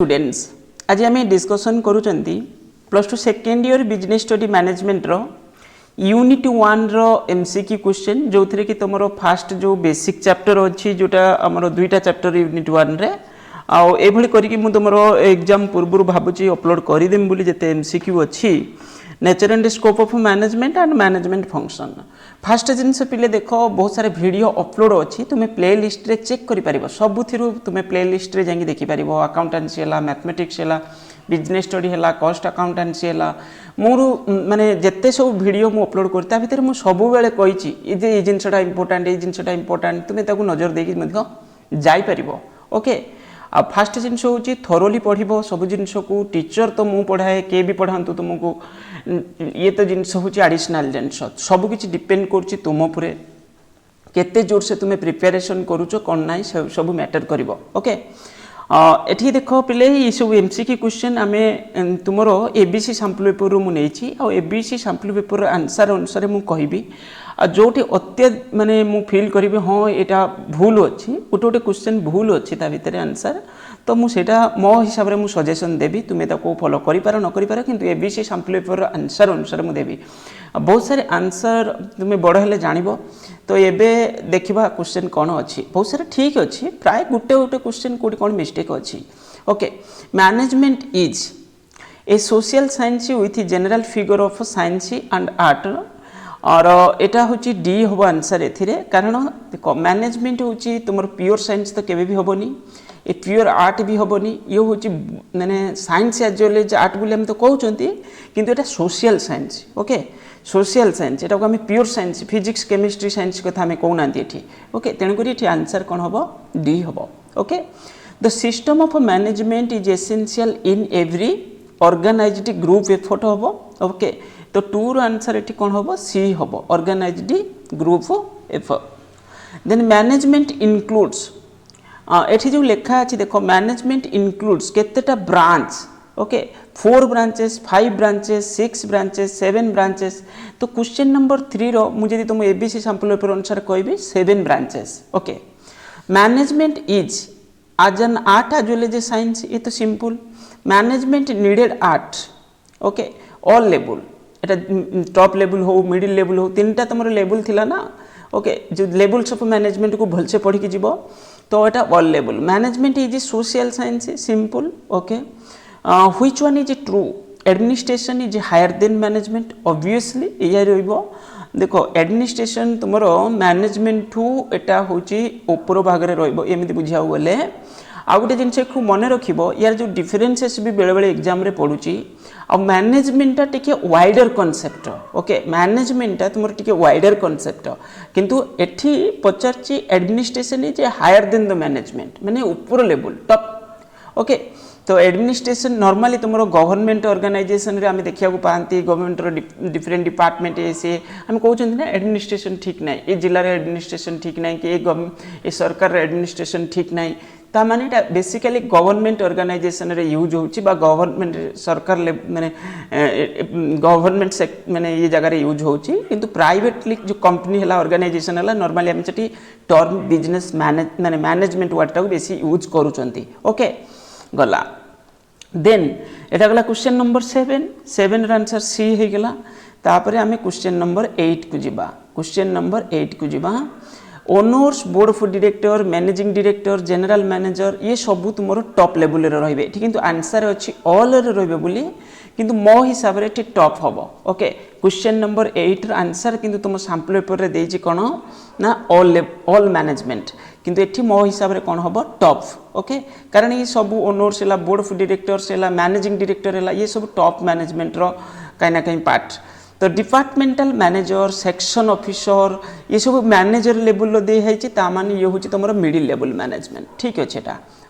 Students आज आम discussion करुँच plus two second year business study management रो यूनिट 1 रो एमसीक्यू क्वेश्चन जो थे कि तुम फास्ट जो बेसिक चैप्टर अच्छी जोटा आमर दुईटा चैप्टर यूनिट 1 रे आउ करी तुम एग्जाम पूर्व भावुची अपलोड करदेमी बोली जिते एमसीक्यू अच्छी nature and scope of management and management function fast जिनस पिले देख बहुत सारे वीडियो अपलोड अच्छी तुम्हें प्ले लिस्ट रे चेक कर सबुथ तुम्हें प्ले लिस्ट रे जाकि देखिपार अकाउंटेंसी है मैथमेटिक्स है बिजनेस स्टडी है कॉस्ट अकाउंटेंसी है मोर माने जिते सब वीडियो मु अपलोड करता भितर मु सब बेले कही ये जिनसा इंपोर्टाट ये जिनसा इंपोर्टाट तुम्हें ताकू नजर देकी जापर ओके आ फास्ट जिनस हूँ थरोली पढ़ो सब जिनस को टीचर तो मु पढ़ाए किए भी पढ़ातु तुमको ये तो जिनस हूँ एडिशनल जिनस सबकि डिपेंड कर तुम उपर केते जोर से तुम्हें प्रिपेरेसन करुच कौन ना सब मैटर कर ओके एठी देख पिले ये सब एमसीक्यू क्वेश्चन आम तुम एबीसी सैंपल पेपर मुझे एबीसी सैंपल पेपर आंसर अनुसार मुझे कहि जोटी अत्य माने मु फील करी हाँ यहाँ भूल अच्छी गोटे गोटे क्वेश्चन भूल अच्छी ता भितर आंसर तो मुझे मो हिसाब से मुझे सजेसन देवी तुम्हें ताको फॉलो करि पार न करि पार किंतु एबीसी सैंपल पेपर आंसर अनुसार मुझे देवी बहुत सारे आंसर तुम्हें बड़ हेले जानिबो तो एबे देखिबा क्वेश्चन कौन अच्छी बहुत सारे ठीक अच्छी प्राय गोटे गोटे क्वेश्चन कोटी कौन मिस्टेक अच्छी okay management is a social science with general figure of science and art और एटा हूँ डी हम आंसर एथिरे कारण देख मैनेजमेंट हूँ तुम प्योर साइंस तो केबे भी हेनी ए प्योर आर्ट भी हेनी ये हूँ माने science as well as art बोली हम तो कहते किंतु एटा social science okay social science एटा को आम pure science physics chemistry science कथा आम कहना ये ओके तेणुक ये आंसर कौन हम डी हम okay the system of management is essential in every organized group effort हम ओके तो टूर आंसर ये कौन हम सी हम organized group effort then management includes एठी जो लेखा अच्छी देखो मैनेजमेंट इनक्लूड्स केतेटा branch okay 4 branches 5 branches 6 branches 7 branches तो क्वेश्चन नंबर 3 रो मुझे तुम एबीसी सैंपल पेपर अनुसार कहि 7 branches okay management is as an art as well as a science ये तो simple management needed art okay all level एटा टॉप लेवल हो मिडिल लेवल हो तीनटा तुम लेवल थिला ना ओके जो लेवल्स ऑफ मैनेजमेंट को भलसे पढ़ी की जीव तो एटा all level management is social science simple okay which one is true administration is higher than management obviously ये रहिबो देखो एडमिनिस्ट्रेशन तुम मैनेजमेंट ठू एटा हूँ ऊपर भाग में रहिबो एमती बुझा गले आ गोटे जिनस को मन रखिब यार जो डिफरेन्सेस भी बेले बेले एग्जाम रे पड़ुची आ मैनेजमेंटा टिके वाइडर कॉन्सेप्ट ओके मैनेजमेंटा तुम टिके वाइडर कॉन्सेप्ट किंतु एठी पचारची administration is higher than the management माने ऊपर लेवल टॉप ओके तो एडमिनिस्ट्रेशन नॉर्मली तुम गवर्नमेंट ऑर्गेनाइजेशन रे आमे देखिया को पांती गवर्नमेंट डिफरेंट डिपार्टमेंट से आम कहते ना एडमिनिस्ट्रेशन ठीक ना ये जिले एडमिनिस्ट्रेशन ठीक ना कि ये सरकार एडमिनिस्ट्रेशन ठीक ना ता माने बेसिकली गवर्नमेंट ऑर्गेनाइजेशन रे यूज होची बा गवर्नमेंट सरकार माने गवर्नमेंट माने ये जगह रे यूज होची किंतु प्राइवेटली जो कंपनी हला ऑर्गेनाइजेशन हला नॉर्मली हम सेठी टर्म बिजनेस माने मैनेजमेंट वर्ड टा बेसी यूज करूचंती ओके गला देन एटा गला क्वेश्चन नंबर 7 आंसर सी हे गला तापरे आमे क्वेश्चन नंबर 8 को जिबा क्वेश्चन नंबर 8 को जिबा owners board of director managing director general manager ये सब तुम टॉप लेवल रे किंतु आंसर अच्छी ऑल रे बोली किंतु मो हिसाब रे ठीक टॉप हम ओके क्वेश्चन नंबर 8 आंसर किंतु तुम सैंपल पेपर रे देछि कोन ना ऑल मैनेजमेंट किंतु एठी मो हिसाब रे कोन हम टॉप ओके कारण ये सब ओनर्स है बोर्ड ऑफ डायरेक्टर्स है मैनेजिंग डायरेक्टर है ये सब टॉप मैनेजमेंट रो कहीं ना कहीं पार्ट तो डिपार्टमेंटल मैनेजर सेक्शन ऑफिसर ये सब मैनेजर लेवल दे माने ये हूँ तुम मिडिल लेवल मैनेजमेंट ठीक अच्छे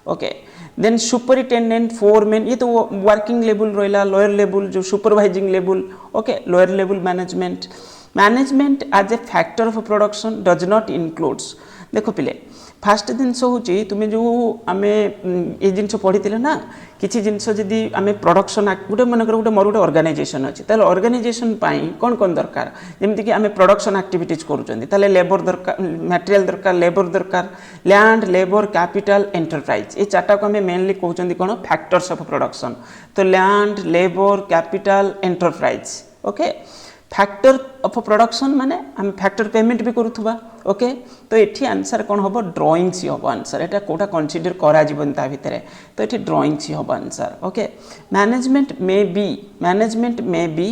ओके देन सुपरिटेंडेंट फोरमैन ये तो वर्किंग लेवल रहा लोअर लेवल जो supervising level okay lower level management as a factor of production does not includes देखो पिले फास्ट जिनस हूँ तुम्हें जो आम ये जिनस पढ़ी ना किसी जिनस जदि आम प्रोडक्शन गोटे मन गोटे मोर गोटे ऑर्गेनाइजेशन अच्छी ताल ऑर्गेनाइजेशन कौन कौन दरकार जमीक आम प्रोडक्शन एक्टिविटीज करूँ लेबर दरकार मटेरियल दरकार लेबर दरकार लैंड लेबर कैपिटल एंटरप्राइज ये चार्टा को आम मेनली कहते कौन फैक्टर्स ऑफ प्रोडक्शन तो land labour capital enterprise okay factor of production माने हम फैक्टर पेमेंट भी करूथबा ओके तो एठी आंसर कौन हम ड्रॉइंग सी हम आंसर एटा कोटा कंसीडर करा जीवन ता भितरे तो एठी ड्रॉइंग सी हम answer okay management may be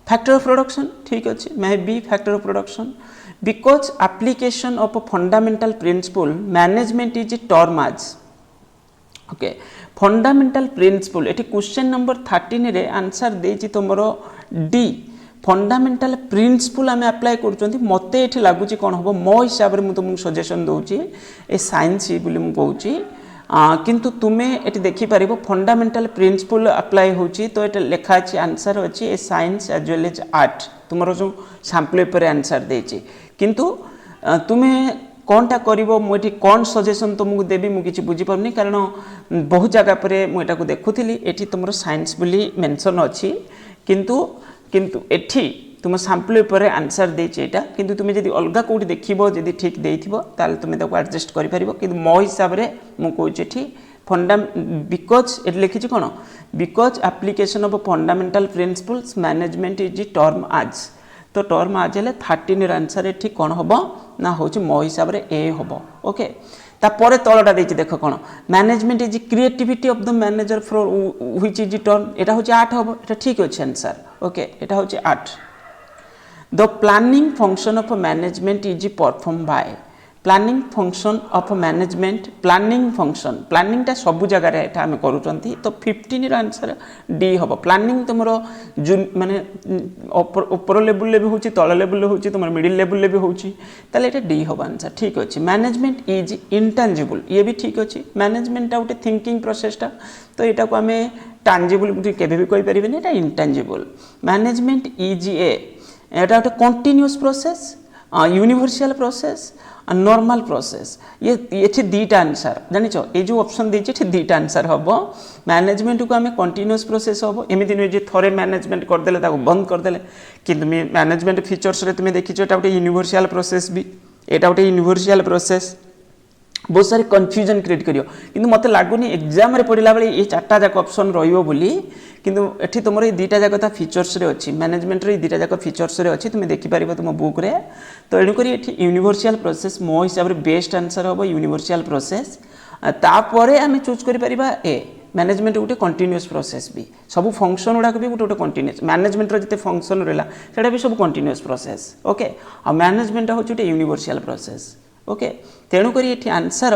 factor of production ठीक अच्छे may be factor of production because application of fundamental principle management is term आज ओके फंडामेंटल प्रिंसिपल एठी क्वेश्चन नंबर 13 रे आंसर देछि तमरो डी फंडामेंटल प्रिंसिपल आम apply कर मत ये लगुच कौन हम मो हिसाब से तुमको सजेसन दूसरी ए साइंस बोली मुझे किंतु तुम्हें ये देखिपर फंडामेंटल प्रिंसिपल अप्लाई होची तो ये लिखा अच्छी आंसर अच्छी a science as well as art तुम जो सैंपल पेपर आंसर देची किंतु तुम्हें कौनटा कर मुझे कौन सजेसन तुमको देवी मुझे बुझीपारनी कारण बहुत जगह पर मुझे देखुली ये तुम साइंस बोली मेंशन अच्छी किंतु एठी तुम सैंपल पेपर आंसर देटा किंतु तुम्हें जब अलग कौटी देखो जब ठीक देथिबो ताल तुम एडजस्ट कर पारिबो किंतु मो हिसाब से मुझे एठी फंडा बिकॉज ये लिखी कौन because application of fundamental principles management is term आज तो टर्म आज है 13 आंसर ये कौन हम ना हूँ मो हिसाब से ए हम ओके तापर तलटा देख देख कौन management is creativity of the manager for which is term यहाँ हूँ 8 हम ये ठीक अच्छे आंसर ओके यहाँ हूँ 8 the planning function of management is perform by planning function of management planning function प्लानिंगटा सबू जगार आम करूँ तो 15 आंसर डी हम प्लानिंग तुम माने ऊपर लेवल भी होची तल लेवल होची तुम मिडिल लेवल भी होची ताले ये डी हम आंसर ठीक अच्छे मैनेजमेंट इज इंटांजिबल ये भी ठीक अच्छे मैनेजमेंटा गोटे थिंकिंग प्रोसेसटा तो यहाँ को आम टांजिबल केवे भी कही पारे ये इंटांजिबल मैनेजमेंट इज एटा गोटे continuous process universal process normal process ये दीटा आंसर जानिच ये जो ऑप्शन देती दीटा आंसर हम मैनेजमेंट को आम कंटिन्यूअस प्रोसेस हम एमती नुहे थोड़े मैनेजमेंट करदे बंद करदे कि मैनेजमेंट फीचर्स रे तुम्हें देखी गोटे यूनिवर्सल प्रोसेस भी यहाँ गोटे यूनिवर्सल प्रोसेस बहुत सारे कन्फ्यूजन क्रिएट करियो किंतु मत लगुनि एग्जाम रे पढ़ला बेले ये 4टा जाक ऑप्शन रहियो बोली किंतु एठी तुमर ये 2टा जाक फीचर्स रे अछि मैनेजमेंट रे 2टा जाक फीचर्स रे अछि तुम देखि पारिबो तुम बुक रे तो एणु करी एठी यूनिवर्सल प्रोसेस मो हिसाब रे बेस्ट आंसर होबो यूनिवर्सल प्रोसेस तापरे आमे चूज करि परिबा ए मैनेजमेंट गोटे कंटिन्यूअस प्रोसेस भी सब फंक्शन गुड़ाक भी गोटे गोटे कंटिन्यूअस मैनेजमेंट जिते फंक्शन रहा सेटा भी सब कंटिन्यूअस प्रोसेस ओके आ मैनेजमेंट हूँ गोटे यूनिवर्सल प्रोसेस ओके तेणुक ये आंसर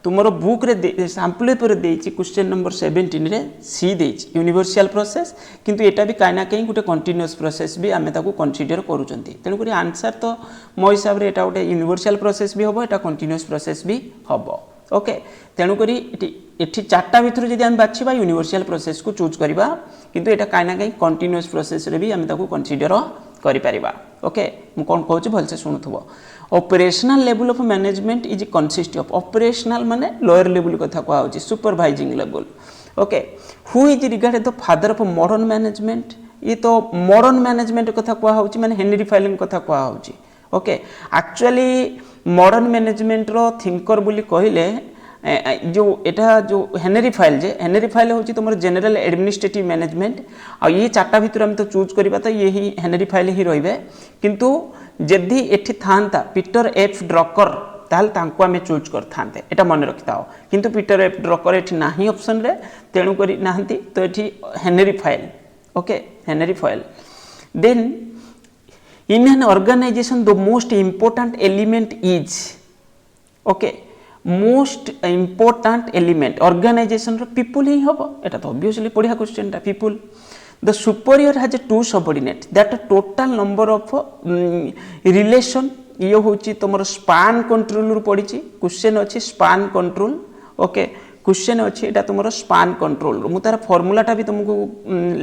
तुम बुक रे सैंपल पेपर देती क्वेश्चन नंबर 17 रे सी देती यूनिवर्सल प्रोसेस किंतु एटा भी कहीं ना कहीं गोटे कंटिन्यूअस प्रोसेस भी आम कनसीडर करूँ तेणुक आंसर तो मो हिसाब से गोटे यूनिवर्सल प्रोसेस भी हम एटा कंटिन्यूअस प्रोसेस भी हम ओके तेणुक ये 4टा भितर जब आम बाछा यूनिवर्सल प्रोसेस को चूज करवा किंतु एटा कहीं ना कहीं कंटिन्यूअस प्रोसेस रे भी आम कनसीडर करिपरिबा ओके मु कोन कहूँ भलसे शुणुथबो operational level of management is consist of operational माने लोअर लेवल कथा कहवा होची supervising level okay who is regarded the father of modern management ये तो मॉडर्न मैनेजमेंट कथा कहवा होची माने हेनरी फाइलिंग कथा कहवा होची ओके एक्चुअली मॉडर्न मैनेजमेंट रो थिंकर बोली कहिले जो एटा जो हेनरी फाइल होची तुम जनरल एडमिनिस्ट्रेटिव मैनेजमेंट आ ये 4टा भितर हम तो चूज करबा तो ये ही हेनरी फाइल ही रहिबे किंतु जदि एठी थांता पीटर एफ ड्रकर ताल तांको आमे चूज कर थांते एटा मन रखिताओ किंतु पीटर एफ ड्रकर एठी नाही ऑप्शन रे तेणु करी नाहंती तो एठी Henri Fayol okay Henri Fayol then in an organization the most important element is okay most important element organization people ही हम एटा तो ऑब्वियसली बढ़िया क्वेश्चन टा people the superior has 2 subordinate that total number of relation ये होची तुम span control रु पड़ी क्वेश्चन अच्छी स्पान कंट्रोल ओके क्वेश्चन अच्छी एटा तुम स्पान कंट्रोल मु तार फॉर्मूलाटा भी तुमको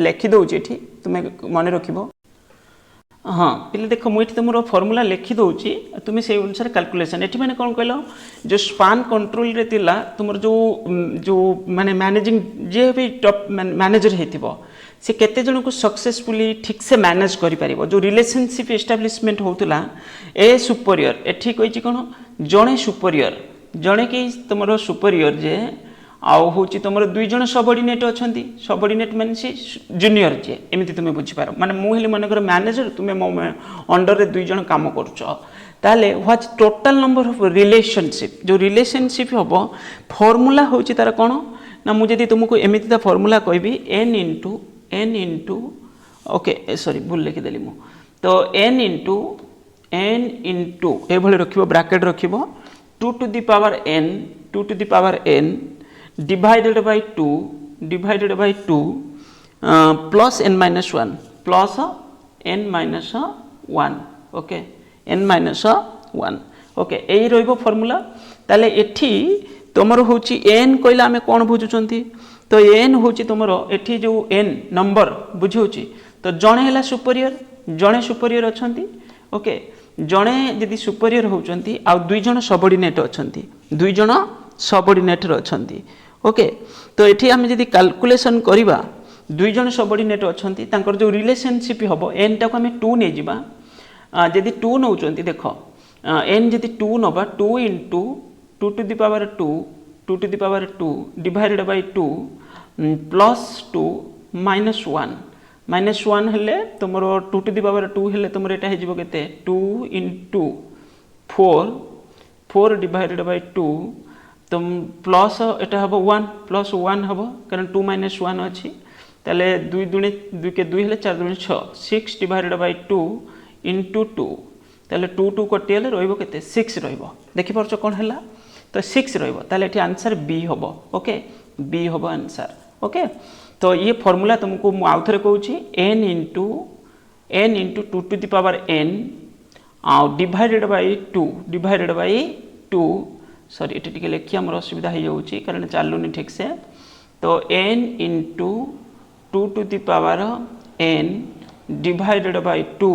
लिखि दउची एठी तुमे मन रखिबो हाँ पिले देख मुझे तुम फर्मूला लिखी दूसरी तुम्हें से अनुसार कैलकुलेशन ये मैंने कौन कहल जो स्पान कंट्रोल रे तिला तुम जो जो माने मैनेजिंग जे भी टॉप मैनेजर होइतिबो से केते जन को सक्सेसफुली ठीक से मैनेज करि परिबो जो रिलेशनशिप एस्टाब्लिशमेंट होतला ए सुपीरियर एठी कहि कोन जणे सुपीरियर जणे कि तुमरो सुपीरियर जे आउ हूँ तुम दुई जन सबॉर्डिनेट अच्छा सबॉर्डिनेट मान सी जूनियर जे एमती तुम्हें बुझीपार माने मुझे मनकर मैनेजर तुम्हें मो अंडर रे दुई जन काम करें what total number of relationship जो रिलेशनशिप हम फॉर्मूला हूँ तार कौन ना मुझे तुमको एमती फॉर्मूला कहबी n इंटू ओके सॉरी भूल लिखिदेली मु तो n इंटू ये रख ब्राकेट रख 2 to the power n 2 to the power n divided by 2 plus n minus 1 plus n minus 1 okay n minus 1 okay यही रहिबो फार्मूला ताले एठी तमरो होची n कहला हमें कोन बुझुचंती तो n होची तमरो एठी जो n नंबर बुझौची तो जणे हला सुपीरियर अछंती ओके जणे यदि सुपीरियर होचंती आ दुई जण सबऑर्डिनेट अछंती दुई जण सबऑर्डिनेट अछंती ओके तो ये आम जब कैलकुलेशन करवा दुई जन सबऑर्डिनेट अछंती तांकर जो रिलेशनशिप हम एन टाक आम 2 नहीं जावा जदि 2 नौ देख एन जदि 2 नवा 2 into 2 to the power 2 2 to the power 2 divided by 2 plus 2 minus 1 हेले तुम 2 to the power 2 हेले तुम एटा हेजिबो केते 2 इंटू 4 डिवाइडेड बाय 2 तुम प्लस एटा हम 1 प्लस 1 हम कारण 2 माइनस 1 अच्छी ताले 2 दुणे 2 के 2 हेले 4 दुणे 6 6 डिवाइडेड बाय 2 इंटू 2 ताले 2 2 कटिले रहइबो केते 6 रहइबो देखि परछ कोन हला तो 6 रहइबो ताले एठी आंसर बी हबो ओके बी हबो आंसर ओके तो ये फार्मूला तुमको मु आउथरे कहूची n into 2 to the power n divided by 2 sorry ये टिके लिखिए आम असुविधा हो जाऊँगी कारण चलूनी ठीक से तो n into 2 to the power n divided by 2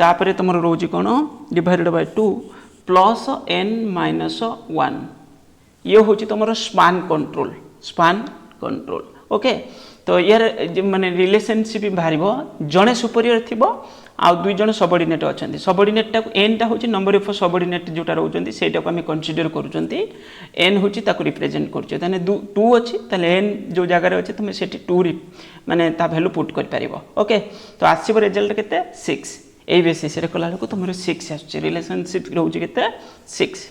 तापर तुम रोज कौन divided by 2 plus n minus 1 ये हूँ तुम स्पान कंट्रोल ओके तो यार माने रिलेशनशिप बाहर जड़े सुपीरियर थी आउ दुई जन सबऑर्डिनेट अच्छा सबऑर्डिनेट एन टा हूँ नंबर ऑफ सबऑर्डिनेट जोटा रोचे से आम कनसीडर करुँच एन हूँ रिप्रेजेंट कर 2 अच्छी एन जो जगार अच्छे तुम से 2 माने ता भैल्यू पुट कर ओके तो आसब रिजल्ट के 6 यही बेसीस कला तुम 6 आस रिलेशनशिप रोचे के 6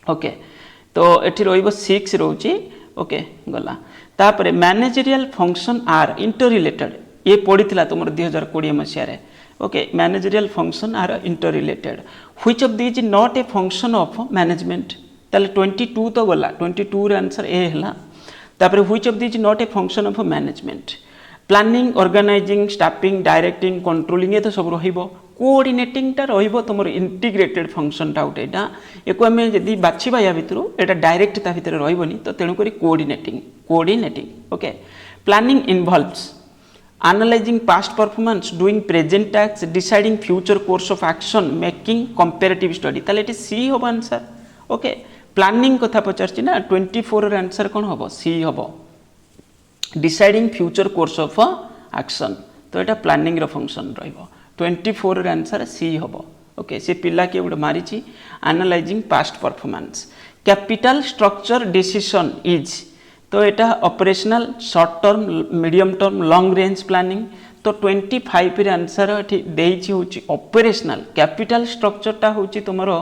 ओके तो ये रो6 रोचे ओके गला तापर managerial function are inter related ये पढ़ी तुम 2020 मसीह okay managerial function are inter related which of these not a function of management ताले 22 तो गला 22 आंसर ए है तापर which of these not a function of management planning organizing staffing directing controlling ये तो सब रहिबो कोऑर्डिनेटिंग टा रहिबो तुमर इंटीग्रेटेड फंक्शन टा उठे एटा एको हम यदि बाछिबा या भितरु एटा डायरेक्ट ता भितर रहिबोनी तो तेणु करी coordinating okay planning involves analyzing past performance doing present tasks deciding future course of action making comparative study ताले एटी सी हो आंसर ओके प्लानिंग कथा पचारछि ना 24 र आंसर कोन होबो सी होबो deciding future course of action तो एटा प्लानिंग रो फंक्शन रहइबो 24 र आंसर सी होबो ओके से पिला के उड मारिछि analysing past performance capital structure decision is तो यहाँ operational short term medium term long range planning तो 25 रे आंसर देइछि होछि ऑपरेशनल कैपिटल स्ट्रक्चरटा होछि तुमरो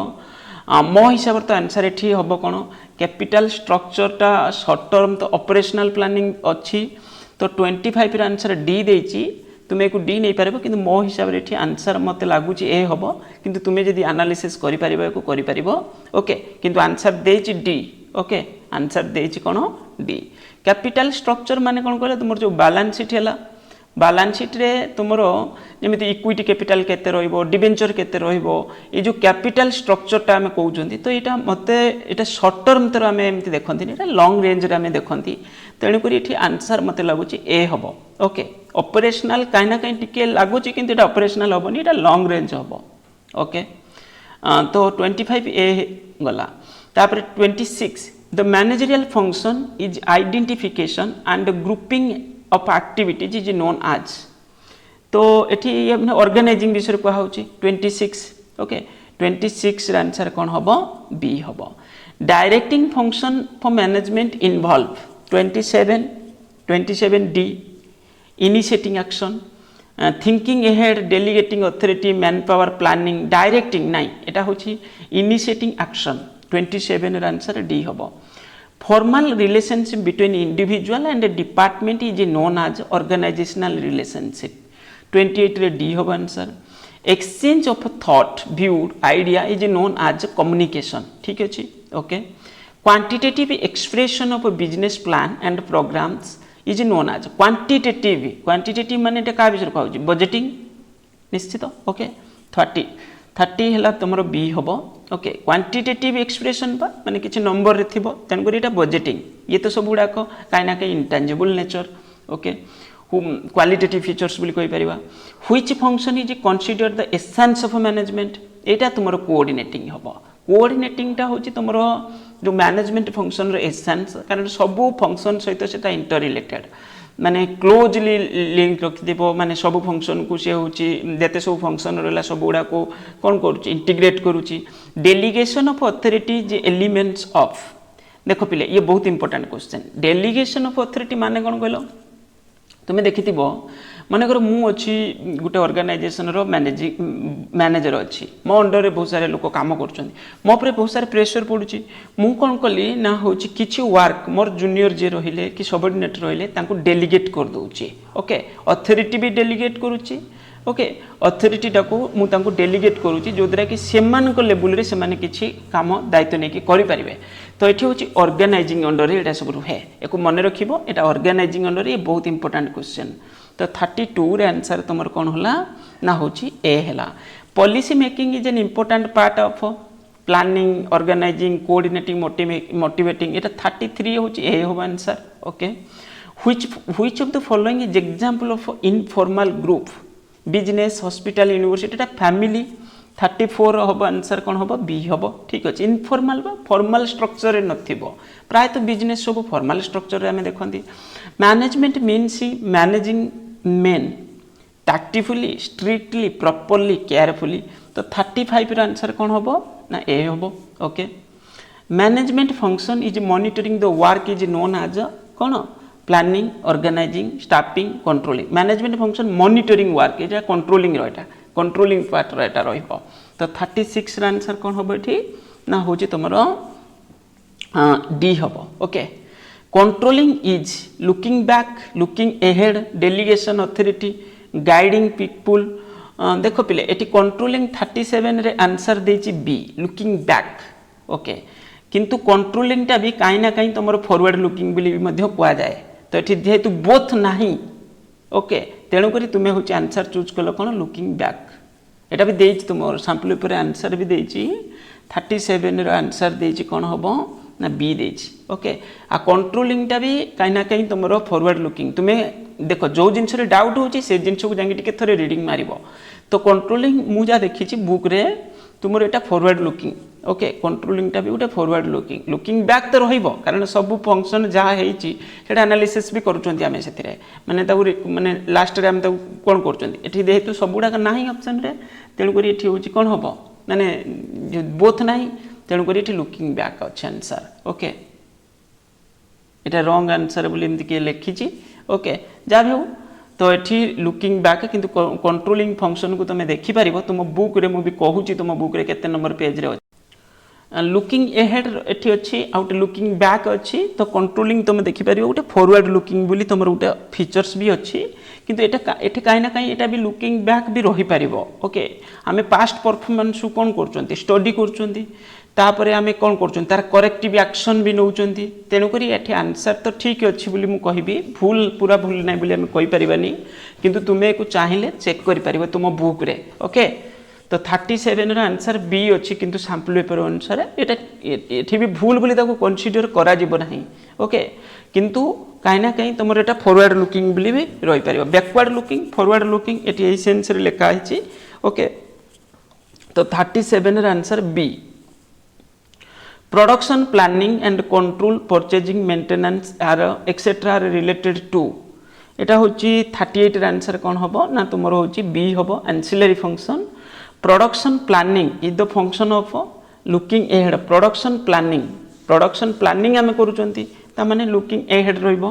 मो हिसाब तो आंसर एठी हबो कोन कैपिटल स्ट्रक्चरटा शॉर्ट टर्म तो ऑपरेशनल प्लानिंग अच्छी तो 25 रे आंसर डी देइछि तुमे को डी नहीं पारबो किंतु मो हिसाब रे एठी आंसर मते लागुछि ए हबो किंतु तुमे जदि एनालिसिस करि पारिबो को करि पारिबो ओके किंतु आंसर देइछि डी ओके आंसर देइछि कोन डी कैपिटल स्ट्रक्चर माने कोन कहले तुमर जो बैलेंस शीट हैला बैलेंस शीट रे तुमर जमी इक्विटी कैपिटल केते रहिबो डिबेंचर केते रहिबो ये जो कैपिटल स्ट्रक्चरटा आम कहते तो यहाँ मत ये सर्ट टर्म तर आम एमती देखती ये लंग रेंज आम देखती तेणुक ये आंसर मत लगुच ए हम ओके ऑपरेशनल कहीं ना कहीं टिके लगुच कि ऑपरेशनल हेनी ये लंग रेंज हम ओके तो 25 ए गला तापर 26 the managerial function is identification and grouping of activities is known आज तो ये ऑर्गेनाइजिंग विषय कहुँ 26 ओके 26 आंसर कौन हम बी हम directing function for management involve 27 D initiating action thinking ahead delegating authority man power planning directing नाई एटा होची इनिशिएटिंग एक्शन 27 आंसर डी हम formal relationship between individual and department is known as organisational relationship 28 रे D हम answer exchange of thought views idea is known as communication ठीक अच्छे okay quantitative expression of business plan and programmes is known as quantitative माने क्या विषय कहूँ budgeting निश्चित okay 30 है तुम बी हम ओके क्वांटिटेटिव एक्सप्रेशन माने किसी नंबर रे थिबो तेणुक ये बजेटिंग ये तो सब गुड़ाक कहीं ना कहीं intangible nature okay qualitative features बोली कहि परिबा which function is consider the essence of management एटा तुमरो कोऑर्डिनेटिंग हम कोऑर्डिनेटिंग टा होची तुमरो जो मैनेजमेंट फंक्शन रो एसेंस कारण सब फंक्शन सहित सेटा इंटर रिलेटेड माने क्लोजली लिंक रखिदेव माने सब फंक्शन को सी हूँ जिते सब फंक्शन रहा सब गुड़ा को कौन करुच्ची इंटीग्रेट करुच्ची delegation of authorities elements of देख पिले ये बहुत important question delegation of authority माने कौन कहल तुम्हें देखि मनकर मुझी गोटे ऑर्गेनाइजेशन रो मैनेजर अच्छी मो अंडर बहुत सारे लोक काम कर मो पर बहुत सारे प्रेशर पड़ुची मु कौन कली ना हूँ किसी वर्क मोर जूनियर जे रहिले कि सबऑर्डिनेट रहिले तांको डेलीगेट कर दूची ओके अथॉरिटी भी डेलीगेट करुच्ची ओके अथॉरिटी टाको मु तांको डेलीगेट करुच्ची जो द्वारा कि सेमानक लेवल रे सेमाने किछि काम दायित्व नहीं करि पारिबे तो ये हूँ ऑर्गेनाइजिंग अंडर ये सब रुहे एक मन रखिबो एटा ऑर्गेनाइजिंग अंडर ये बहुत इंपोर्टेंट क्वेश्चन तो 32 रे आंसर तुमर कौन होला ना होची ए हैला policy making is an important part of planning organising coordinating motivating एटा 33 होची ए हो answer okay which of the following is example of informal group business hospital university एटा फैमिली 34 हम आंसर कौन हम बी हम ठीक अच्छे इनफॉर्मल फॉर्मल स्ट्रक्चर नथिबो प्राय तो बिजनेस सब फॉर्मल स्ट्रक्चर आम देखती management means managing men tactfully strictly properly carefully तो 35 आंसर कौन हम ना ए हम okay management function is monitoring the work is known as कौन planning organizing staffing controlling management function monitoring work ये कंट्रोलिंग रहा कंट्रोलिंग पार्ट रहा रहिबो तो 36 आंसर कौन हम ये ना हूँ तुम डी हम okay controlling is looking back looking ahead delegation authority guiding people देख पिले ये कंट्रोलिंग 37 रे आंसर देछि बी लुकिंग बैक ओके किंतु कंट्रोलिंग टा भी कहीं ना कहीं तुम फॉरवर्ड लुकिंग बोली कह जाए तो ये जेहेतु बोथ नहीं ओके तेणुक तुम्हें हूँ आंसर चूज कल कौन लुकिंग बैक यहाँ भी देती तुम सैंपल उपर आंसर भी देती 37 आंसर देती कौन हम ना बी देती ओके आ कंट्रोलिंग टा भी कहीं ना कहीं तुम फॉरवर्ड लुकिंग तुम्हें देख जो जिनस डाउट हो जिन को जाके थे रीडिंग मार तो कंट्रोलिंग मुझा देखी बुक रे तुम यहाँ फॉरवर्ड लुकिंग ओके कंट्रोलिंग टा भी गोटे फॉरवर्ड लुकिंग बैक तो रहिबो कारण सब फंक्शन जहाँ होती एनालिसिस भी करें से माने माने लास्ट रे कौन कर जेहेतु सब गुड़ाक ना ऑप्शन रे तेणुक ये हूँ कौन हम माने बोथ ना तेणुक ये लुकिंग बैक अच्छे आंसर ओके ये रॉन्ग आंसर बोली एमती किए लिखी ओके जहाँ भी हो तो ये लुकिंग बैक किंतु कंट्रोलिंग फंक्शन को तुम देखिपार तुम बुक रे मुझे कहूँ तुम बुक रे केते नंबर पेज रे लुकिंग एहेड एठी अच्छी आउटे लुकिंग बैक अच्छी तो कंट्रोलिंग तुम देखिपार गोटे फॉरवर्ड लुकिंग बोली तुम गोटे फीचर्स भी अच्छी किंतु एठी कहीं ना कहीं एटा भी लुकिंग बैक भी रही पारिबो ओके आमे पास्ट परफॉर्मेंस कौन कर स्टडी कर तापर आम कौन कर तार करेक्टिव एक्शन भी नौकरी तेणुक ये आंसर तो ठीक अच्छी बोली मुझे कहबी भूल पूरा भूल ना बोली आम कहीपरानी किंतु तुम्हें को चाहिए चेक कर तुम बुक रे ओके। तो 37 आंसर बी अच्छी किंतु सैंपल पेपर अनुसार ये भी भूल बोली कनसीडर करा ओके किंतु कहीं ना कहीं तुम यहाँ फॉरवर्ड लुकिंग भी रही पार बैकवर्ड लुकिंग फॉरवर्ड लुकिंग ये सेन्स लिखाई ओके। तो 37 answer B. Production planning and control purchasing maintenance are etcetera are related to एटा होची 38 आंसर कौन हम ना तुम होची बी हम ancillary function. Production planning is the function of looking ahead production planning आम करूँ लुकिंग एहेड रहिबो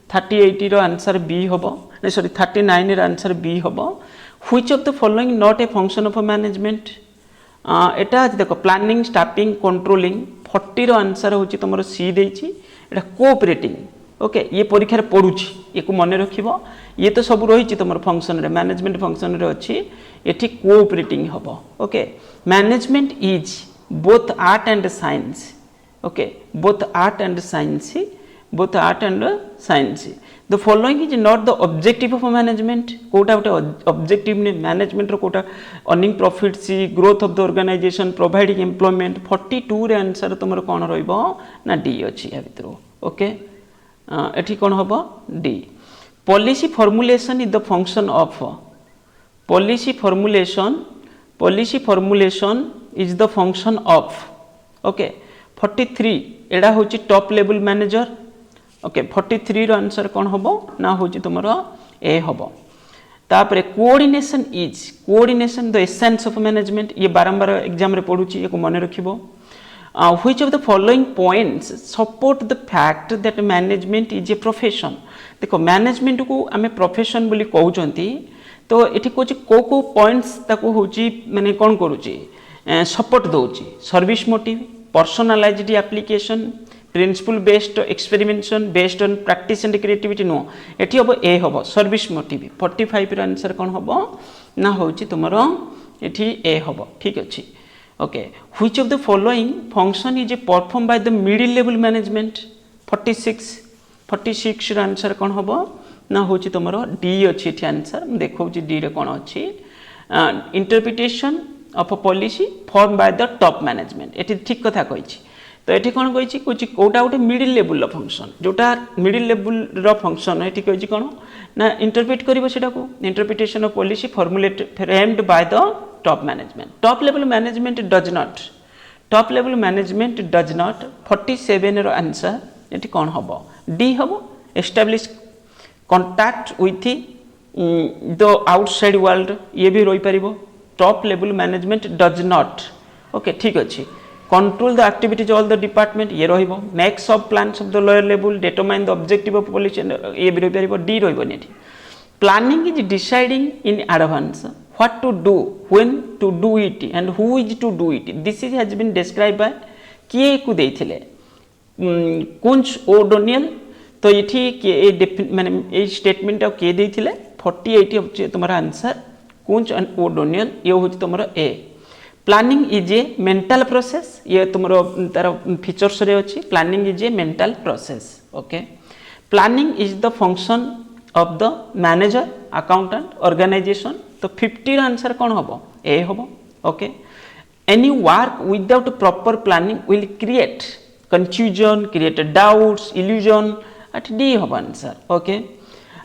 38 रो आंसर बी हम सॉरी 39 रो आंसर बी हम। Which of the following not a function of management एटा देखो प्लानिंग स्टाफिंग कंट्रोलिंग 40 रो answer होची तुम सी देछि एटा cooperating okay ये परीक्षा पड़ुछि ये को मन रखिबो ये तो सब रही तुम फंक्शन रे मैनेजमेंट फंक्शन रे अच्छी ये कोऑपरेटिंग हम okay. Management is both art and science okay both art and science the following is not the objective of management कोटा गोटे ऑब्जेक्टिव ने मैनेजमेंट रो कोटा earning profit C growth of the organisation providing employment 42 रे answer तुम कौन रहिबो ना डी अच्छी या भितर ओके एठी कौन हम D. Policy formulation is the function of policy formulation is the function of okay 43 एडा होची टॉप लेवल मैनेजर ओके 43 रो आंसर कौन हम ना होची तुमर ए हम। तापरे coordination the essence of management ये बारंबार एग्जाम रे पढुची ये को मन रखिबो। Which of the following points support the fact that management is a profession देखो मैनेजमेंट को आम प्रोफेशन बोली कहउचंती तो ये कहूँ को पॉइंट्स ताको होची माने कौन करुची सपोर्ट दौची service motive personalised application principle based experimentation based on practice and creativity no एटी हम ए हम सर्विस मोटिव 45 रो आंसर कौन हम ना होची तुमर एटी ए हम ठीक अच्छी okay. Which of the following function is a perform by the middle level management 46 रो आंसर कौन हम ना होची तुमर डी अच्छी एटी आंसर देखो डी रे कौन अच्छी interpretation of policy form by the top management एटी ठीक कथा कही तो ये कौन कही कौटा गोटे मिडिल लेवल फंक्शन जोटा मिडिल लेवल फंक्शन ये कही कौन ना इंटरप्रिट कर interpretation of policy formulate framed by the top management top level management does not 47 रो आंसर ये कौन हम डी हम establish contact with the outside world ये भी रही पार top level management does not okay ठीक अच्छे control the activities all the department ये रहिबो makes of plans of the lower level determine the objective of policy ये भी रही पार डी रहिबोनी एठी। Planning is deciding in advance what to do when to do it and who is to do it this is has been describe by किए को देथिले कुंच ओडोनियल तो ये माने ए स्टेटमेंट किए देथिले 48 तुम्हारा आंसर कुंच एंड ओडोनियल ये होची तुमरो A. Planning is a mental process ये तुमरो तार फीचर्स रे अछि planning is a mental process okay. Planning is the function of the manager accountant organization तो 50 आंसर कौन हम ए हम okay. Any work without proper planning will create confusion create doubts illusion एट डी हम answer okay.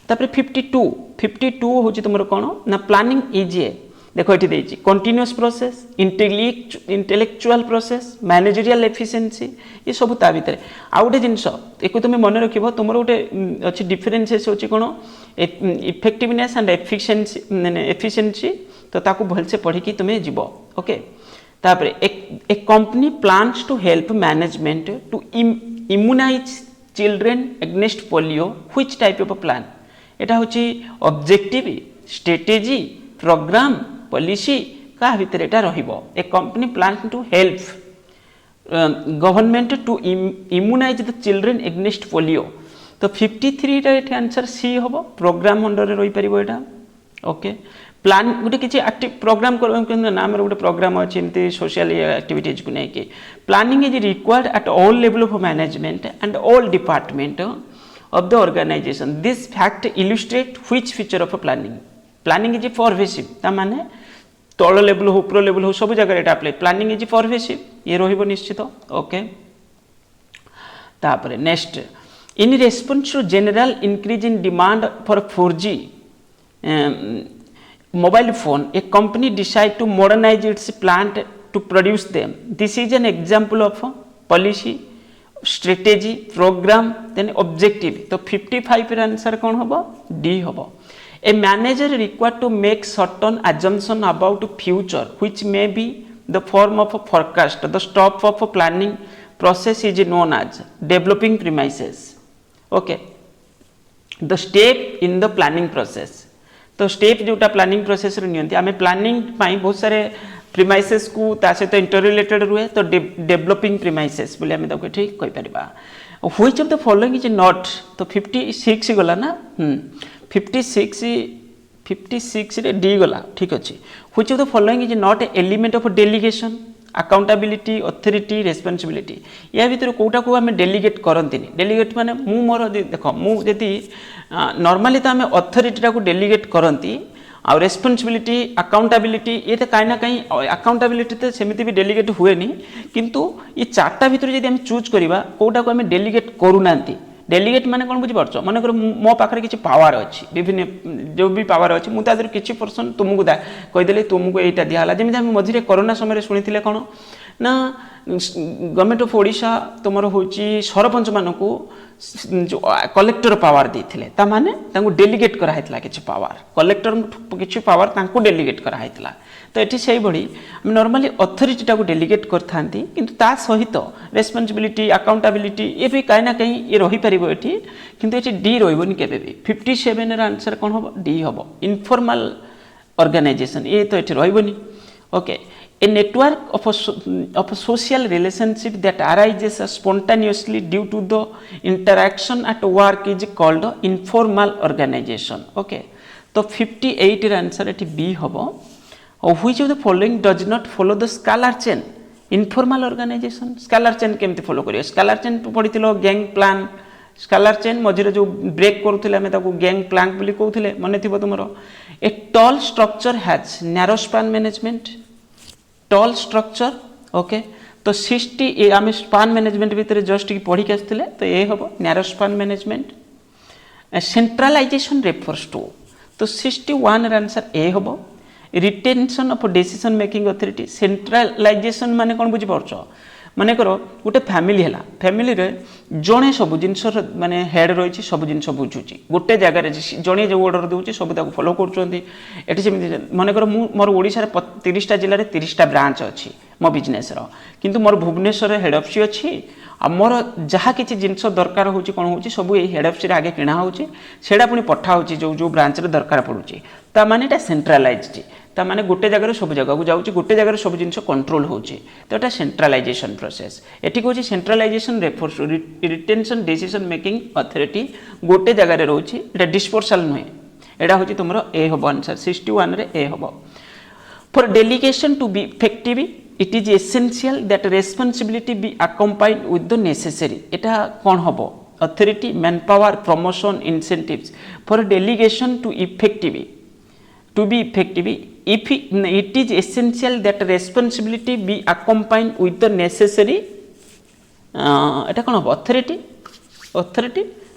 तापर 52 होची तुमरो कौन ना प्लानिंग इज ए देखो ये देछि continuous process intellectual process managerial efficiency ये सब ता भीतर आ गोटे जिनस एक तुम मन रखिबो तुमरो गोटे अछि डिफरेंसेस होछि कोन इफेक्टिवनेस एंड एफिशिएंसी तो ताकू भल से पढ़ी कि तुमे जीवो ओके। तापर a company plans to help management to immunise children against polio which type of plan एटा होछि ऑब्जेक्टिव स्ट्रेटेजी प्रोग्राम पॉलिसी का भीतर एटा रहिबो a company plan to help government to immunise the children against polio तो 53 रा एटा answer C होबो programme under रे रही परिबो एटा ओके। प्लान गोटे किसी एक्टिव प्रोग्राम ना आम गोटे प्रोग्राम अच्छी एमती सोशल एक्टिविटीज को लेकिन planning is required at all level of management and all department of the organization. This fact illustrate which feature of a planning. Planning is pervasive. ता माने तल लेवल हो ऊपर लेवल हो सब जगह एटा अप्लाई. Planning is pervasive. ये रहिबो निश्चित. ओके. तापरे next in response to general increase in demand for 4G mobile phone, a company decide to modernize its plant to produce them. This is an example of a policy, strategy, program, then objective. तो 55 ର answer कौन होबो? D होबो. A manager required to make certain assumption about future which may be the form of a forecast. The step of a planning process is known as developing premises. Okay. The step in the planning process. तो step जोटा planning process रे नियंती आमे planning पाई बहुत सारे premises को ता सहित interrelated रुए तो डेवलपिंग प्रीमाइसेस बोले आमे ताको ठीक कहि परिबा. Which of the following is not तो 56 गला ना 56 रे डी गला ठीक अछि. Which of the following is not a element of delegation accountability authority responsibility. या भीतर कोटा को आमे डेलीगेट करंतिनी. डेलीगेट माने मु मोर देखो मु जति नॉर्मली तो आमे अथॉरिटी टा को डेलीगेट करंती आ रेस्पॉन्सिबिलिटी अकाउंटेबिलिटी ये तो कहीं ना कहीं अकाउंटेबिलिटी तो सेमिति भी डेलीगेट हुए नहीं किंतु ये चारटा भीतर जदि हम चूज करिबा कोटा को आमे डेलीगेट करू नांती. डेलीगेट माने कोन बुझि परछो माने कर मो पाखरे किछि पावर अछि विभिन्न जो भी पावर अछि मु तादर किछि पर्सन तुमको कहि देले तुमको एटा दियाला जेमि हम मझिरे कोरोना समय सुनिथिले कोन ना गवर्नमेंट ऑफ ओडिशा तुमर होची सरपंच मानको जो कलेक्टर पावर देथिले ता माने तांको डेलीगेट करा हैतला किछि पावर कलेक्टर किछि पावर तांको डेलीगेट करा हैतला. तो एठी सेही बडी हम नॉर्मली अथॉरिटी टा को डेलीगेट करथांती किंतु ता सहित रेस्पॉन्सिबिलिटी अकाउंटेबिलिटी ये भी कहीं ना कहीं ये रही परिबो एठी किंतु एठी डी रहइबोनी केबे भी. 57 रा आंसर कोन होबो? डी होबो. इनफॉर्मल ऑर्गेनाइजेशन ये तो एठी रहइबोनी. Okay. A network of a social relationship that arises spontaneously due to the interaction at work is called informal organization. Okay. तो 58 रा आंसर एठी बी होबो. Which of the following does not follow the scalar chain? Informal organization. Scalar chain केमती follow करियो? Scalar chain पढिथिलो gang plank. Scalar chain मझिरे जो break करूथिले हमें ताको गैंग प्लांक बोली कहउथिले मने थिबो तुमरो. A tall structure has narrow span management. Tall structure okay. तो 60 ए आम स्पान मैनेजमेंट भितर जस्ट की पढ़ी के आसते तो ये हम narrow span management. Centralisation refers to तो 61 आंसर ए हम. Retention of decision making authority. Centralisation माने कौन बुझी पारछ माने करो गोटे फैमिली है फैमिली रे जड़े सब जिनस माने हेड रही सब जिनस बुझुची गोटे जगार जड़े जो ऑर्डर दूसरी सब फॉलो कर मन कर मोर ओडिशा रे 30टा जिले में 30टा ब्रांच अच्छी मो बिजनेस किंतु मोर भुवनेश्वर हेड ऑफिस अच्छी आ मोर जहाँ किसी जिनस दरकार हो कौन हो सब ये हेड ऑफिस आगे किणा होड़ा पुणी पठा हो जो जो ब्रांच रे दरकार पड़ुची ता माने एटा सेंट्रलाइज्ड ता माने गोटे जगह सब जगह को जाऊँगी गोटे जगह सब जिन कंट्रोल होची तो एटा सेंट्रलाइजेशन प्रोसेस. एटी कहूँ centralisation refers to retention decision making authority गोटे जगह रोची एटा डिस्पर्सल नुहे एटा होची तुमरो ए होबो आंसर 61 रे ए होबो. For delegation to be effective it is essential that responsibility be accompanied with the necessary. एटा कौन होबो? Authority man power promotion incentives. For delegation to effective to be effective if it is essential that responsibility be accompanied with the necessary एटा कौन हम authority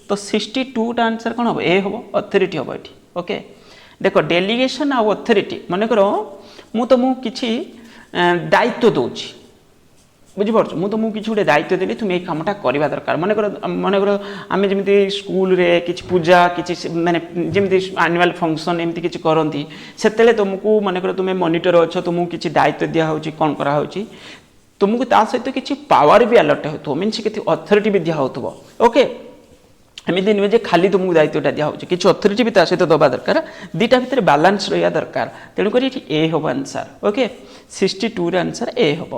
तो 62 टा answer कौन हम A हम अथॉरिटी हम ये. ओके देखो डेलीगेशन आ अथॉरिटी मन कर मु तुमको किसी दायित्व दूची बुझीपार मुझे तुमको किसी गोटे दायित्व देली तुम ये कामटा करवा दरकार मन कर आम जमी स्कूल रे किसी पूजा किसी माने जमी आनुआल फंक्शन एमती किसी करती से तुमको मन कर तुम्हें मॉनिटर अच्छो तुमको किसी दायित्व दिखाई कौन कराऊँगी तुमको ता सहित किसी पावर भी अलर्ट हो मीनस कि अथॉरिटी भी दिखाऊ. ओके एमती नुहे खाली तुमको दायित्वटा दिखाई किसी अथॉरिटी भी सहित दबा दरकार दुईटा भितर बैलेंस रहा दरकार तेणुक ए हम आंसर. ओके 62 आंसर ए हम.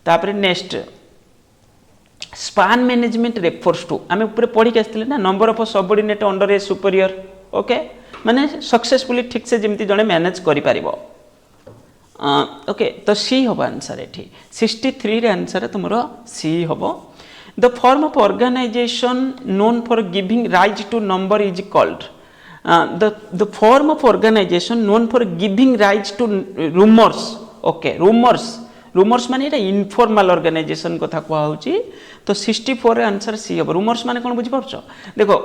तापर next span management refers to आम ऊपर पढ़ी के आसते ना number of subordinate under a superior. Okay माने सक्सेसफुली ठीक से जमी जड़े मैनेज कर ओके तो सी हम आंसर ये 63 आंसर तुम सी हम the form of organisation known for giving rise to number is called the form of organization known for giving rise to rumors okay rumors माने এটা इनफॉर्मल ऑर्गेनाइजेशन कथा कहवा होची तो 64 आंसर सी हम rumors माने कोन बुझि परछो देखो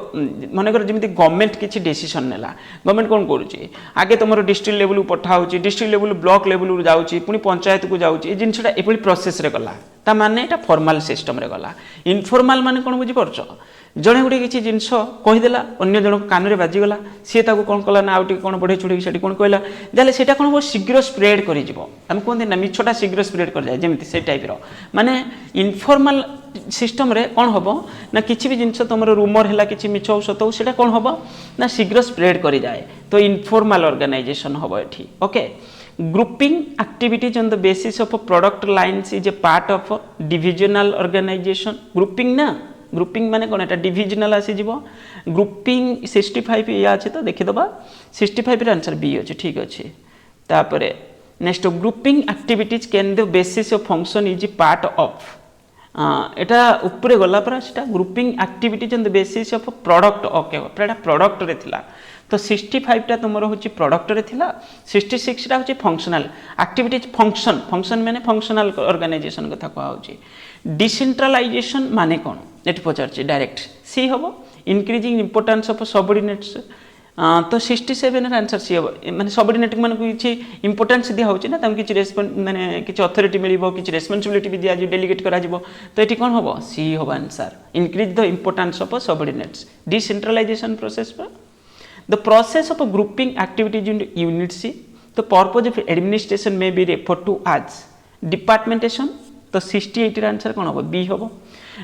माने कर जेमिति गवर्नमेंट किछि डिसीजन नेला गवर्नमेंट कोन करूची आगे तमरो डिस्ट्रिक्ट लेवल पठा होची डिस्ट्रिक्ट लेवल ब्लॉक लेवल जाउची पुनी पंचायत को जाउची ए जिनसटा एपली प्रोसेस रे गला ता माने एटा फॉर्मल सिस्टम रे गला इनफॉर्मल माने कोन बुझि परछो जड़े गोटे किसी जिनस कहीदेला अन्य जन कान में बाजिगला सी कौन कला ना आउटे कौन बढ़े चुड़े से कौन कहला जाले सेटा कौन हम शीघ्र स्प्रेड कर आम कहते ना मिछटा शीघ्र स्प्रेड कर जाए जमी से टाइप्र माने इनफॉर्मल सिस्टम रे कौन हम ना किसी भी जिनस तुम रूमर है कि मिछ औषध हो से कौन हम ना शीघ्र स्प्रेड कर जाए तो इनफॉर्मल ऑर्गेनाइजेशन हम ये okay grouping activities on the basis of product lines is a part of divisional organisation grouping ना ग्रुपिंग माने कोन एटा डिविजनल आसी जीवो ग्रुपिंग 65 या अछि तो देखि दबा 65 रे आंसर बी अछि ठीक अछि तापरे next grouping activities can the basis of function is part of एटा ऊपर गला पर सेटा grouping activities on the basis of product okay Etah product रे थिला तो 65 टा तुमरो होची प्रोडक्ट रे थिला 66 टा होची फंक्शनल एक्टिविटीज फंक्शन माने फंक्शनल ऑर्गेनाइजेशन कथा कहवा होची डिसेंट्रलाइजेशन माने कोन एट पचार डायरेक्ट सी हम इंक्रीजिंग इंपोर्टेंस ऑफ सबऑर्डिनेट्स तो 67 आंसर सी हम माने सबऑर्डिनेट मान को किछि इंपोर्टेंस दिया होछि ना तम किछि रेस्पोंस माने किछि अथॉरिटी मिलिबो किछि रेस्पोंसिबिलिटी भी दिया जे डेलीगेट करा जिवो तो एटी कोन हबो सी हम answer increase the importance of subordinates decentralization process पर the process of grouping activities in unit सी the purpose of administration may be refer to as departmentation तो 68 आंसर कौन हम बी हम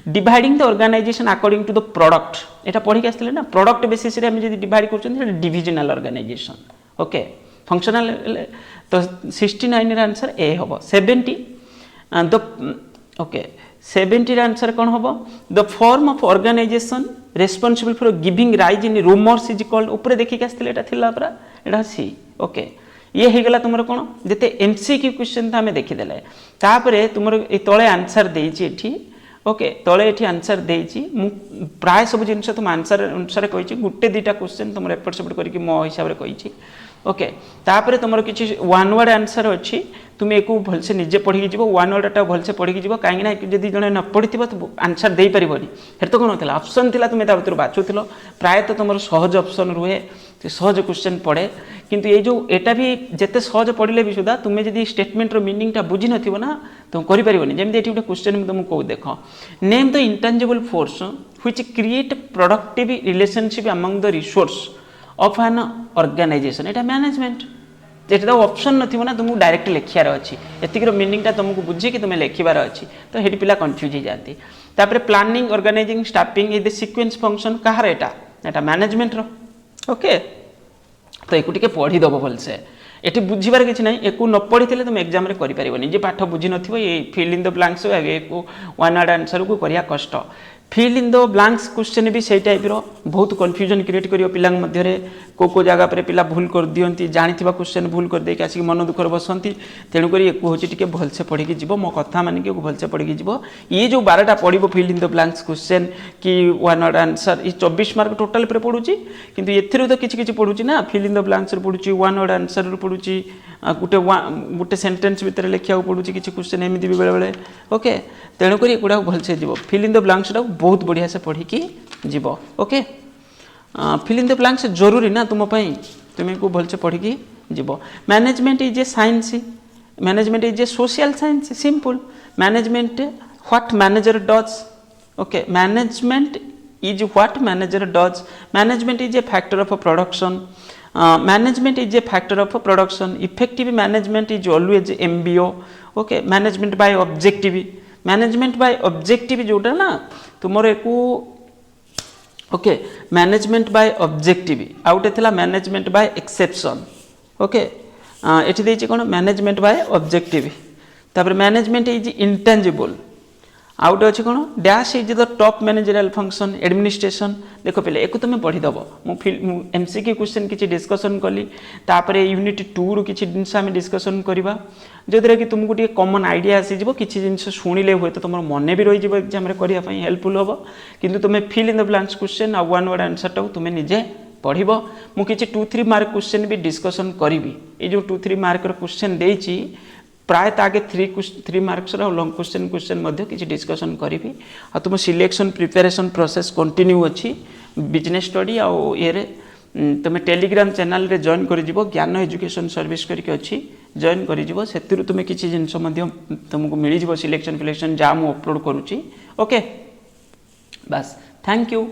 dividing the organization according to the product एटा पढ़ी के आसले ना प्रोडक्ट बेसिस रे हम जदी डिवाइड करछन सेटा डिविजनल ऑर्गेनाइजेशन ओके फंक्शनल तो 69 रे आंसर ए हम 70 द ओके 70 रे आंसर कौन हम the form of organisation responsible for giving rise in rumours is called ऊपर देखि के आसले एटा थिला परा एटा सी ओके ये हो गला तुम कौन जिते एमसीक्यू क्वेश्चन तो आम देखीदे तापर तुम तले आंसर देठी ओके तले ये आंसर देची प्राय सब जिन तुम आंसर अनुसार कही गोटे दुटा क्वेश्चन तुम एपट सेपट करके मो हिसाब से कही ओके तापर तुम किसी वन वर्ड आंसर अच्छी तुम एक भलसे निजे पढ़ी जीव वन वर्डटा भलसे पढ़ी जीव कहीं जब जड़े न पढ़ी तो आंसर दे पारनि हेर तो कौन होता ऑप्शन थी तुम भर बाछुल प्रायतः तुम सहज ऑप्शन रुहे सहज क्वेश्चन पड़े किंतु ये जो एटा भी जिते सहज पढ़ले भी सुधा तुम्हें जब स्टेटमेंट मीनिंगटा बुझी नथिबो ना तुम करि परिबोनी जेमि एठी गोटे क्वेश्चन तुम को देख name the intangible force which create productive relationship among the resource of an organisation एटा मैनेजमेंट जेटा तो ऑप्शन नथिबो ना तुमको डायरेक्ट लिखियार अछि एतिकर मीनिंगटा तुमको बुझी कि तुम्हें लिखिबार अछि तो हेडी पिला कंफ्यूज हो जाती तापर planning organizing staffing is the sequence function कहार एटा मैनेजमेंट रो ओके तो एक पढ़ी दब भलसे ये बुझीबार किसी ना एक न पढ़ी थे तुम एग्जाम करें जे पाठ बुझी न ये fill in the blanks one word answer को करने कष्ट fill in the blanks question भी से टाइप बहुत कन्फ्यूजन क्रिएट कर पिला मध्य को जगह पर पिला भूल कर दियंती जानी क्वेश्चन भूल कर देके आसिक मन दुखर बसंती तेणुक एक हूँ टे भलसे पढ़ी जीव मो कथा मानिक भलसे पढ़ी जीव ये जो 12टा पढ़ो fill in the blanks question कि वन वर्ड आंसर ये 24 मार्क टोटाल पढ़ुची किंतु एथिरो तो किछि पढ़ुची ना फिल इन द ब्लैंक्स पढ़ुची वन वर्ड आंसर पढ़ुची गोटे सेंटेंस भितर लिखा पड़ुची किसी क्वेश्चन एमती भी बेले बेले ओके तेणुक एगुड़ा भलसे जीव फिल इन द ब्लैंक्स बहुत बढ़िया से पढ़ी जीव okay fill in the blanks जरूरी ना तुमपाई तुम्हें को भलसे पढ़ी जीव management is a science management is a social science simple management what manager does okay management is what manager does management is a factor of production management is a factor of production effective management is always MBO okay management by objective जोटा ना तुमर एक okay management by objective आउटे थिला management by exception okay एठी देछि कोन management by objective तापर management is intangible out अच्छे कौन dash is the top managerial function administration देख पे एक तुम पढ़ीदेव मुझे एमसीक्यू क्वेश्चन किसी डिस्कसन कली तापर यूनिट 2 रु किसी जिनस आम डिस्कसन करवा जो द्वारा कि तुमको टे कॉमन आइडिया आसीज किसी जिनस शुणिले हुए तो तुम मन भी रही एग्जाम करने हेल्पफुल हम कि तुम्हें fill in the blanks question आ वन वर्ड आंसर टाक तुम्हें निजे पढ़ मुझे 2-3 मार्क क्वेश्चन भी डिस्कसन करी ये जो 2-3 मार्क क्वेश्चन देती प्रायतः आगे 3 मार्क्स लॉन्ग क्वेश्चन किसी डिस्कसन करी आ तुम सिलेक्शन प्रिपेरेशन प्रोसेस कंटिन्यू अच्छी बिजनेस स्टडी आउ ये तुम टेलीग्राम चैनल रे जॉइन कर ज्ञान एजुकेशन सर्विस करके अच्छी जॉइन कर से तुम्हें किसी जिनस तुमको मिल सिलेक्शन फिलेक्शन जहाँ मुझे अपलोड करुच्ची ओके बस थैंक यू।